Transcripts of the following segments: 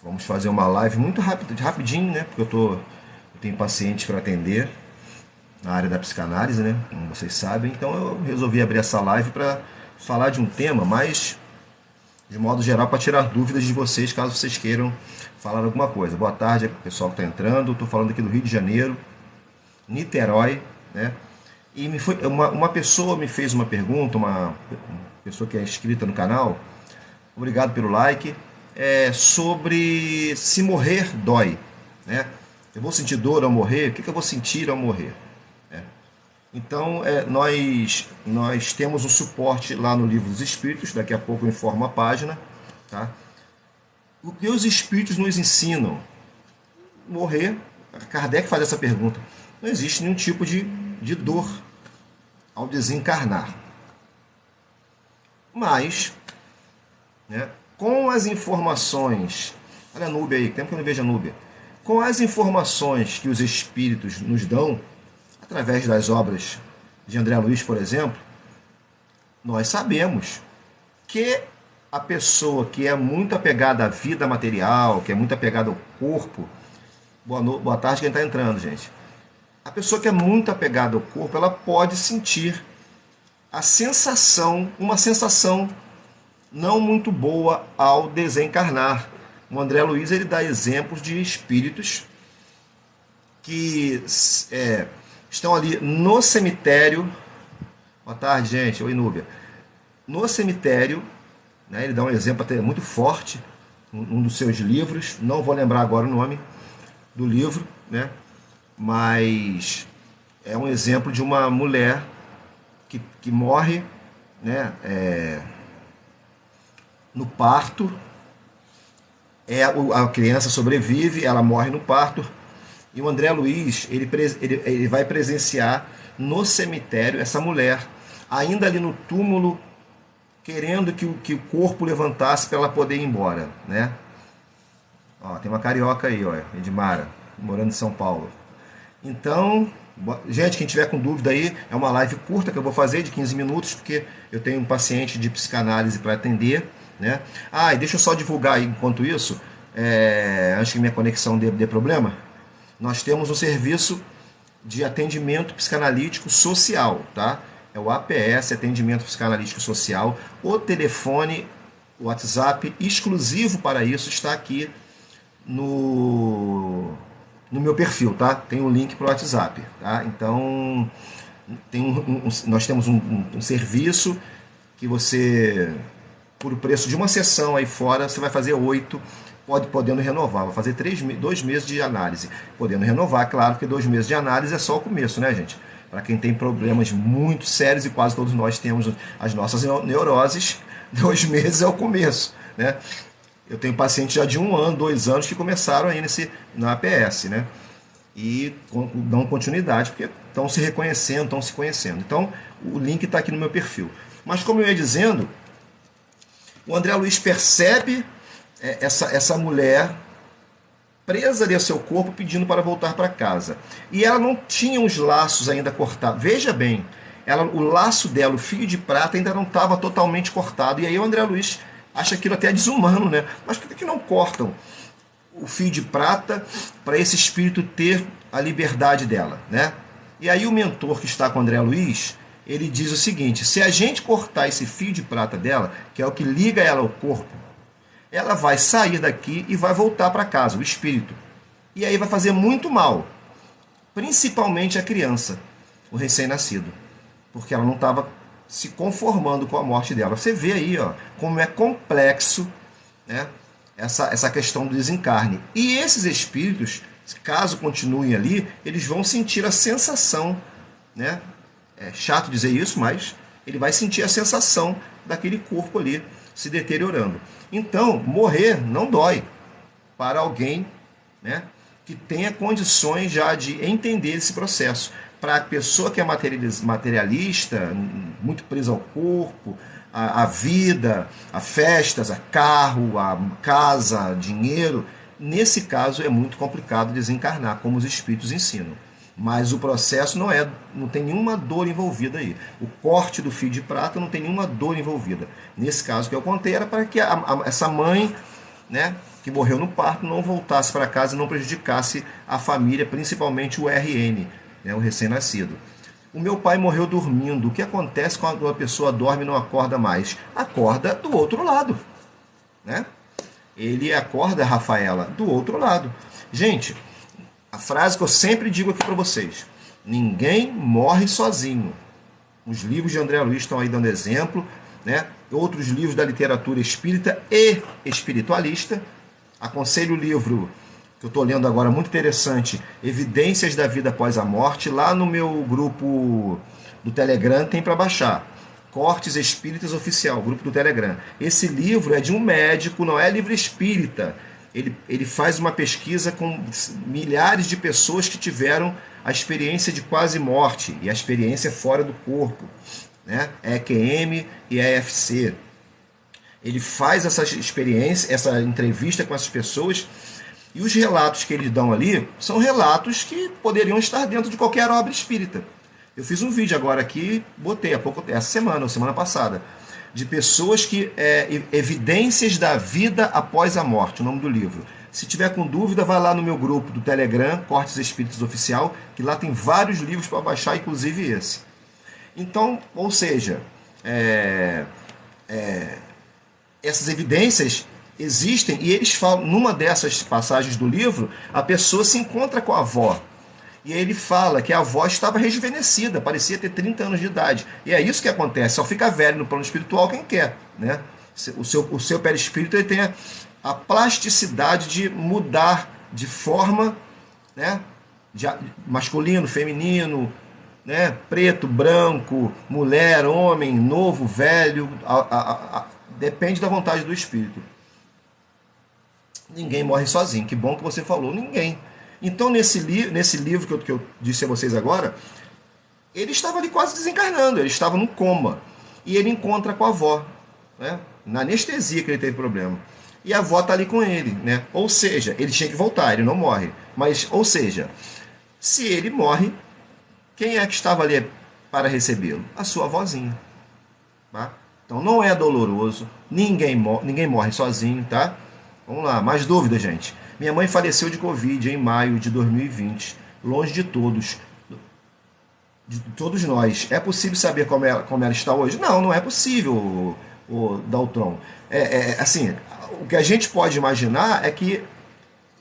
Vamos fazer uma live muito rápido, rapidinho, né? Porque eu tenho pacientes para atender na área da psicanálise, né? Como vocês sabem. Então eu resolvi abrir essa live para falar de um tema, mas de modo geral para tirar dúvidas de vocês, caso vocês queiram falar alguma coisa. Boa tarde, pessoal que está entrando. Estou falando aqui do Rio de Janeiro, Niterói, né? E uma pessoa me fez uma pergunta, uma pessoa que é inscrita no canal. Obrigado pelo like. Sobre se morrer dói, né? Eu vou sentir dor ao morrer? O que eu vou sentir ao morrer? Então, nós temos um suporte lá no Livro dos Espíritos, daqui a pouco eu informo a página, tá? O que os Espíritos nos ensinam? Morrer, Kardec faz essa pergunta, não existe nenhum tipo de dor ao desencarnar. Mas, né, com as informações, olha a Núbia aí, tempo que eu não vejo a Núbia, com as informações que os Espíritos nos dão, através das obras de André Luiz, por exemplo, nós sabemos que a pessoa que é muito apegada à vida material, que é muito apegada ao corpo, boa tarde quem está entrando, gente. A pessoa que é muito apegada ao corpo, ela pode sentir uma sensação não muito boa ao desencarnar. O André Luiz ele dá exemplos de espíritos que estão ali no cemitério. Boa tarde, gente. Oi, Núbia. No cemitério, né, ele dá um exemplo até muito forte, um dos seus livros. Não vou lembrar agora o nome do livro, né? Mas é um exemplo de uma mulher que morre, né, no parto. A criança sobrevive, ela morre no parto. E o André Luiz, ele vai presenciar no cemitério essa mulher, ainda ali no túmulo, querendo que o corpo levantasse para ela poder ir embora, né? Ó, tem uma carioca aí, ó, Edmara, morando em São Paulo. Então, gente, quem tiver com dúvida aí, é uma live curta que eu vou fazer de 15 minutos, porque eu tenho um paciente de psicanálise para atender, né? E deixa eu só divulgar aí, enquanto isso, antes que minha conexão dê problema, nós temos um serviço de atendimento psicanalítico social, tá? É o APS, Atendimento Psicanalítico Social. O telefone, o WhatsApp exclusivo para isso está aqui no meu perfil, tá? Tem um link para o WhatsApp, tá? Então, nós temos um serviço que você, por o preço de uma sessão aí fora, você vai fazer 8, podendo renovar. Vai fazer 2 meses de análise. Podendo renovar, claro, porque 2 meses de análise é só o começo, né, gente? Para quem tem problemas muito sérios, e quase todos nós temos as nossas neuroses, 2 meses é o começo, né? Eu tenho pacientes já de 1 ano, 2 anos que começaram aí na APS, né? E dão continuidade, porque estão se reconhecendo, estão se conhecendo. Então, o link está aqui no meu perfil. Mas, como eu ia dizendo, o André Luiz percebe essa mulher presa ali ao seu corpo, pedindo para voltar para casa. E ela não tinha os laços ainda cortados. Veja bem, o laço dela, o fio de prata, ainda não estava totalmente cortado. E aí o André Luiz acha aquilo até desumano, né? Mas por que não cortam o fio de prata para esse espírito ter a liberdade dela, né? E aí o mentor que está com o André Luiz, ele diz o seguinte: se a gente cortar esse fio de prata dela, que é o que liga ela ao corpo, ela vai sair daqui e vai voltar para casa, o espírito. E aí vai fazer muito mal, principalmente a criança, o recém-nascido, porque ela não estava se conformando com a morte dela. Você vê aí, ó, como é complexo, né, essa questão do desencarne. E esses espíritos, caso continuem ali, eles vão sentir a sensação, né? É chato dizer isso, mas ele vai sentir a sensação daquele corpo ali se deteriorando. Então, morrer não dói para alguém, né, que tenha condições já de entender esse processo. Para a pessoa que é materialista, muito presa ao corpo, a vida, a festas, a carro, a casa, dinheiro, nesse caso é muito complicado desencarnar, como os espíritos ensinam. Mas o processo não tem nenhuma dor envolvida aí. O corte do fio de prata não tem nenhuma dor envolvida. Nesse caso que eu contei, era para que essa mãe né, que morreu no parto, não voltasse para casa e não prejudicasse a família, principalmente o RN, né, o recém-nascido. O meu pai morreu dormindo. O que acontece quando uma pessoa dorme e não acorda mais? Acorda do outro lado, né? Ele acorda, Rafaela, do outro lado. Gente, a frase que eu sempre digo aqui para vocês: ninguém morre sozinho. Os livros de André Luiz estão aí dando exemplo, né? Outros livros da literatura espírita e espiritualista. Aconselho o livro que eu estou lendo agora, muito interessante, Evidências da Vida Após a Morte. Lá no meu grupo do Telegram tem para baixar. Cortes Espíritas Oficial, grupo do Telegram. Esse livro é de um médico, não é livro espírita. Ele faz uma pesquisa com milhares de pessoas que tiveram a experiência de quase morte e a experiência fora do corpo, né? EQM e EFC. Ele faz essa experiência, essa entrevista com essas pessoas, e os relatos que eles dão ali são relatos que poderiam estar dentro de qualquer obra espírita. Eu fiz um vídeo agora aqui, botei há pouco, essa semana ou semana passada, de pessoas que evidências da vida após a morte, o nome do livro. Se tiver com dúvida, vai lá no meu grupo do Telegram, Cortes Espíritas Oficial, que lá tem vários livros para baixar, inclusive esse. Então, ou seja, essas evidências existem, e eles falam, numa dessas passagens do livro, a pessoa se encontra com a avó. E ele fala que a avó estava rejuvenescida, parecia ter 30 anos de idade. E é isso que acontece, só fica velho no plano espiritual quem quer, né? O seu perispírito, ele tem a plasticidade de mudar de forma, né? De masculino, feminino, né? Preto, branco, mulher, homem, novo, velho, depende da vontade do espírito. Ninguém morre sozinho, que bom que você falou, ninguém. Então, nesse livro que eu disse a vocês agora, ele estava ali quase desencarnando, ele estava num coma. E ele encontra com a avó, né? Na anestesia que ele teve problema. E a avó está ali com ele, né? Ou seja, ele tinha que voltar, ele não morre. Mas, ou seja, se ele morre, quem é que estava ali para recebê-lo? A sua avózinha. Tá? Então, não é doloroso, ninguém morre sozinho, tá? Vamos lá, mais dúvidas, gente? Minha mãe faleceu de Covid em maio de 2020, longe de todos nós. É possível saber como ela está hoje? Não, não é possível, o Daltron. Assim, o que a gente pode imaginar é que,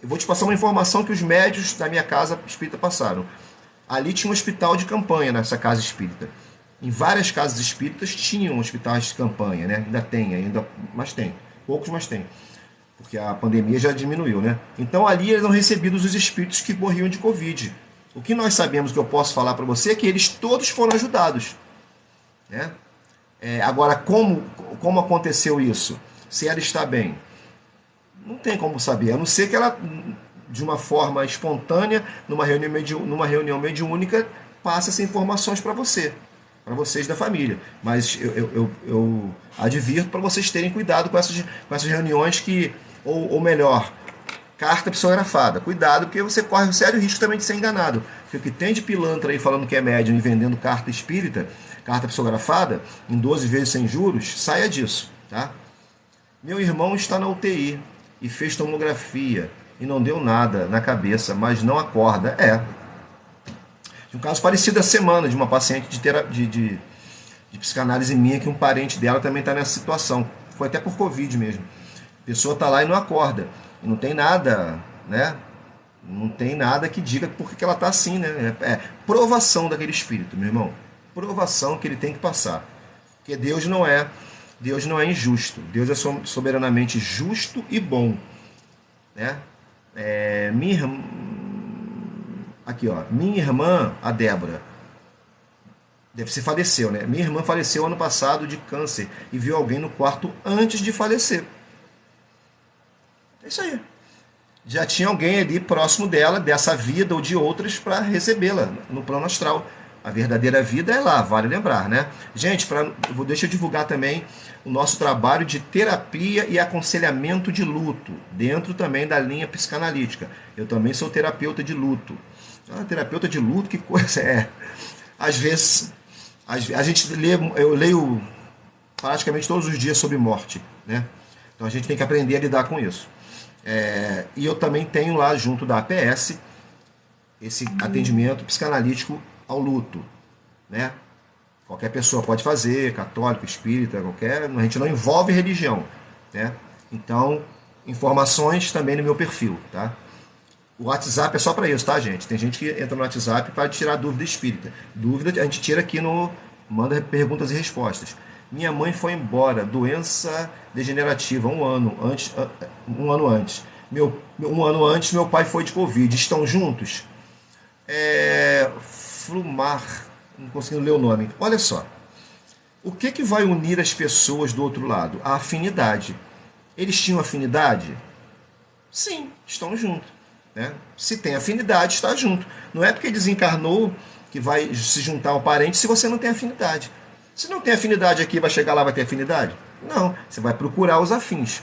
eu vou te passar uma informação que os médios da minha casa espírita passaram. Ali tinha um hospital de campanha nessa casa espírita. Em várias casas espíritas tinham hospitais de campanha, né? Ainda tem, mas tem. Poucos, mas tem. Porque a pandemia já diminuiu, né? Então ali eram recebidos os espíritos que morriam de Covid. O que nós sabemos, que eu posso falar para você, é que eles todos foram ajudados, né? Agora, como aconteceu isso? Se ela está bem? Não tem como saber, a não ser que ela, de uma forma espontânea, numa reunião mediúnica, passe essas informações para vocês da família. Mas eu advirto para vocês terem cuidado com essas reuniões que, ou melhor, carta psicografada. Cuidado, porque você corre um sério risco também de ser enganado. Porque o que tem de pilantra aí falando que é médium e vendendo carta espírita, carta psicografada, em 12 vezes sem juros, saia disso, tá? Meu irmão está na UTI e fez tomografia e não deu nada na cabeça, mas não acorda. Um caso parecido essa semana, de uma paciente de psicanálise minha, que um parente dela também está nessa situação. Foi até por Covid mesmo. A pessoa está lá e não acorda. E não tem nada, né? Não tem nada que diga por que ela está assim, né? Provação daquele espírito, meu irmão. Provação que ele tem que passar. Porque Deus não é injusto. Deus é soberanamente justo e bom, né? Aqui, ó, minha irmã, a Débora, se faleceu, né? Minha irmã faleceu ano passado de câncer e viu alguém no quarto antes de falecer. É isso aí. Já tinha alguém ali próximo dela, dessa vida ou de outras, para recebê-la no plano astral. A verdadeira vida é lá, vale lembrar, né? Gente, deixa eu divulgar também o nosso trabalho de terapia e aconselhamento de luto, dentro também da linha psicanalítica. Eu também sou terapeuta de luto. Terapeuta de luto, que coisa é? Às vezes, eu leio praticamente todos os dias sobre morte, né? Então a gente tem que aprender a lidar com isso. E eu também tenho lá junto da APS esse atendimento psicanalítico ao luto, né? Qualquer pessoa pode fazer, católico, espírita, qualquer, a gente não envolve religião, né? Então, informações também no meu perfil, tá? O WhatsApp é só para isso, tá, gente? Tem gente que entra no WhatsApp para tirar dúvida espírita. Dúvida a gente tira aqui no manda perguntas e respostas. Minha mãe foi embora, doença degenerativa, um ano antes. Um ano antes, meu pai foi de Covid. Estão juntos? Flumar, não consigo ler o nome. Olha só, o que vai unir as pessoas do outro lado? A afinidade. Eles tinham afinidade? Sim, estão juntos. Né? Se tem afinidade, está junto. Não é porque desencarnou que vai se juntar ao parente se você não tem afinidade. Se não tem afinidade aqui, vai chegar lá, vai ter afinidade? Não, você vai procurar os afins.